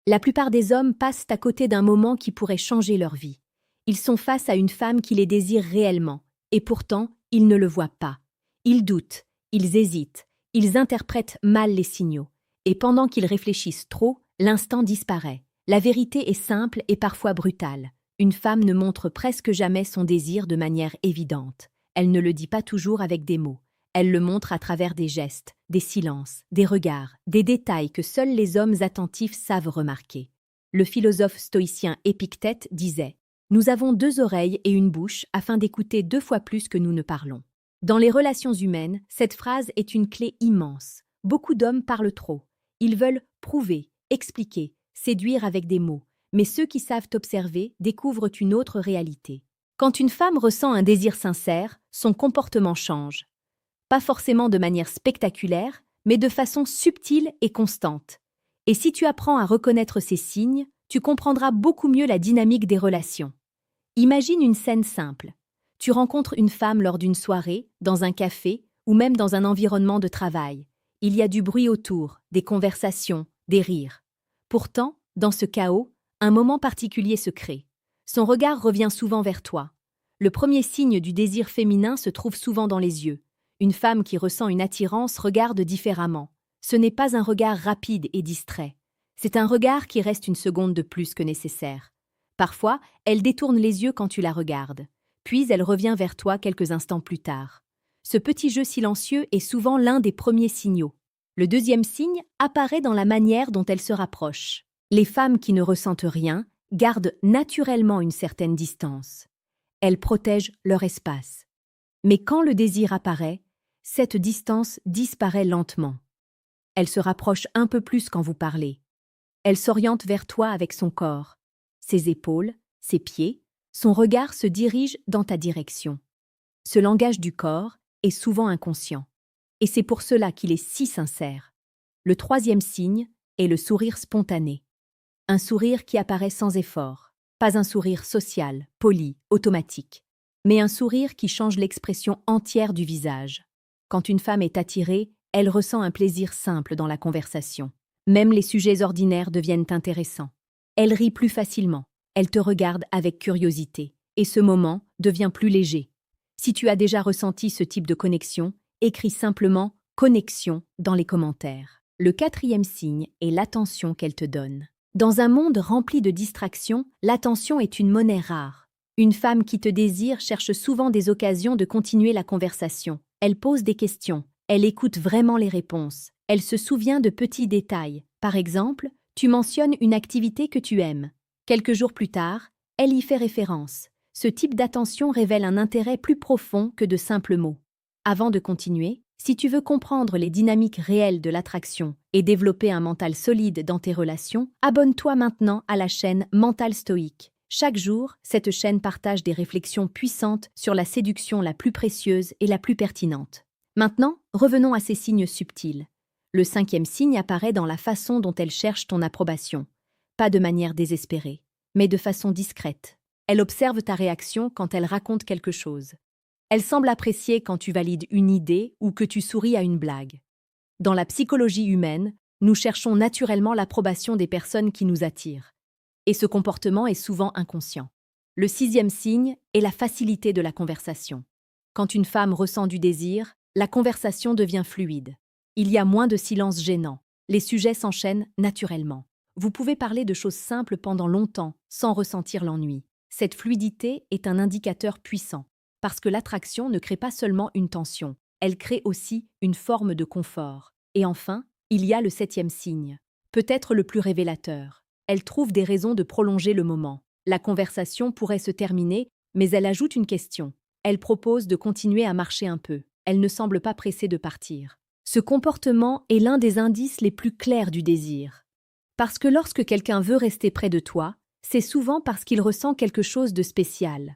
La plupart des hommes passent à côté d'un moment qui pourrait changer leur vie. Ils sont face à une femme qui les désire réellement, et pourtant, ils ne le voient pas. Ils doutent, ils hésitent, ils interprètent mal les signaux. Et pendant qu'ils réfléchissent trop, l'instant disparaît. La vérité est simple et parfois brutale. Une femme ne montre presque jamais son désir de manière évidente. Elle ne le dit pas toujours avec des mots. Elle le montre à travers des gestes, des silences, des regards, des détails que seuls les hommes attentifs savent remarquer. Le philosophe stoïcien Épictète disait « Nous avons 2 oreilles et une bouche afin d'écouter 2 fois plus que nous ne parlons ». Dans les relations humaines, cette phrase est une clé immense. Beaucoup d'hommes parlent trop. Ils veulent prouver, expliquer, séduire avec des mots. Mais ceux qui savent observer découvrent une autre réalité. Quand une femme ressent un désir sincère, son comportement change. Pas forcément de manière spectaculaire, mais de façon subtile et constante. Et si tu apprends à reconnaître ces signes, tu comprendras beaucoup mieux la dynamique des relations. Imagine une scène simple. Tu rencontres une femme lors d'une soirée, dans un café ou même dans un environnement de travail. Il y a du bruit autour, des conversations, des rires. Pourtant, dans ce chaos, un moment particulier se crée. Son regard revient souvent vers toi. Le premier signe du désir féminin se trouve souvent dans les yeux. Une femme qui ressent une attirance regarde différemment. Ce n'est pas un regard rapide et distrait. C'est un regard qui reste une seconde de plus que nécessaire. Parfois, elle détourne les yeux quand tu la regardes. Puis elle revient vers toi quelques instants plus tard. Ce petit jeu silencieux est souvent l'un des premiers signaux. Le deuxième signe apparaît dans la manière dont elle se rapproche. Les femmes qui ne ressentent rien gardent naturellement une certaine distance. Elles protègent leur espace. Mais quand le désir apparaît, cette distance disparaît lentement. Elle se rapproche un peu plus quand vous parlez. Elle s'oriente vers toi avec son corps. Ses épaules, ses pieds, son regard se dirige dans ta direction. Ce langage du corps est souvent inconscient. Et c'est pour cela qu'il est si sincère. Le troisième signe est le sourire spontané. Un sourire qui apparaît sans effort. Pas un sourire social, poli, automatique. Mais un sourire qui change l'expression entière du visage. Quand une femme est attirée, elle ressent un plaisir simple dans la conversation. Même les sujets ordinaires deviennent intéressants. Elle rit plus facilement, elle te regarde avec curiosité, et ce moment devient plus léger. Si tu as déjà ressenti ce type de connexion, écris simplement « connexion » dans les commentaires. Le quatrième signe est l'attention qu'elle te donne. Dans un monde rempli de distractions, l'attention est une monnaie rare. Une femme qui te désire cherche souvent des occasions de continuer la conversation. Elle pose des questions, elle écoute vraiment les réponses, elle se souvient de petits détails. Par exemple, tu mentionnes une activité que tu aimes. Quelques jours plus tard, elle y fait référence. Ce type d'attention révèle un intérêt plus profond que de simples mots. Avant de continuer, si tu veux comprendre les dynamiques réelles de l'attraction et développer un mental solide dans tes relations, abonne-toi maintenant à la chaîne Mental Stoïque. Chaque jour, cette chaîne partage des réflexions puissantes sur la séduction la plus précieuse et la plus pertinente. Maintenant, revenons à ces signes subtils. Le cinquième signe apparaît dans la façon dont elle cherche ton approbation. Pas de manière désespérée, mais de façon discrète. Elle observe ta réaction quand elle raconte quelque chose. Elle semble apprécier quand tu valides une idée ou que tu souris à une blague. Dans la psychologie humaine, nous cherchons naturellement l'approbation des personnes qui nous attirent. Et ce comportement est souvent inconscient. Le sixième signe est la facilité de la conversation. Quand une femme ressent du désir, la conversation devient fluide. Il y a moins de silence gênant. Les sujets s'enchaînent naturellement. Vous pouvez parler de choses simples pendant longtemps, sans ressentir l'ennui. Cette fluidité est un indicateur puissant, parce que l'attraction ne crée pas seulement une tension, elle crée aussi une forme de confort. Et enfin, il y a le septième signe, peut-être le plus révélateur. Elle trouve des raisons de prolonger le moment. La conversation pourrait se terminer, mais elle ajoute une question. Elle propose de continuer à marcher un peu. Elle ne semble pas pressée de partir. Ce comportement est l'un des indices les plus clairs du désir. Parce que lorsque quelqu'un veut rester près de toi, c'est souvent parce qu'il ressent quelque chose de spécial.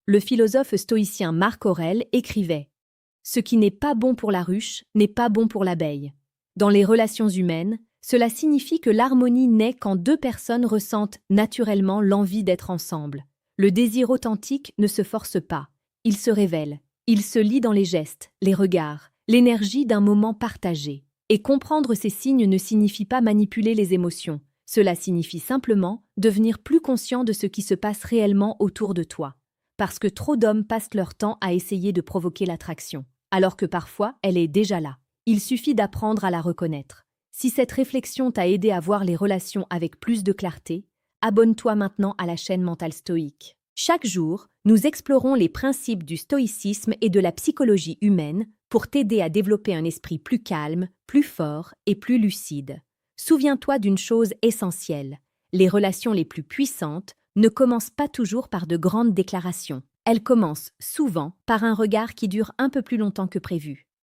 Le philosophe stoïcien Marc Aurèle écrivait « Ce qui n'est pas bon pour la ruche n'est pas bon pour l'abeille ». Dans les relations humaines, cela signifie que l'harmonie naît quand 2 personnes ressentent naturellement l'envie d'être ensemble. Le désir authentique ne se force pas, il se révèle, il se lit dans les gestes, les regards, l'énergie d'un moment partagé. Et comprendre ces signes ne signifie pas manipuler les émotions, Cela signifie simplement devenir plus conscient de ce qui se passe réellement autour de toi. Parce que trop d'hommes passent leur temps à essayer de provoquer l'attraction, alors que parfois elle est déjà là. Il suffit d'apprendre à la reconnaître. Si cette réflexion t'a aidé à voir les relations avec plus de clarté, abonne-toi maintenant à la chaîne Mental Stoïque. Chaque jour, nous explorons les principes du stoïcisme et de la psychologie humaine pour t'aider à développer un esprit plus calme, plus fort et plus lucide. Souviens-toi d'une chose essentielle. Les relations les plus puissantes ne commencent pas toujours par de grandes déclarations. Elles commencent souvent par un regard qui dure un peu plus longtemps que prévu.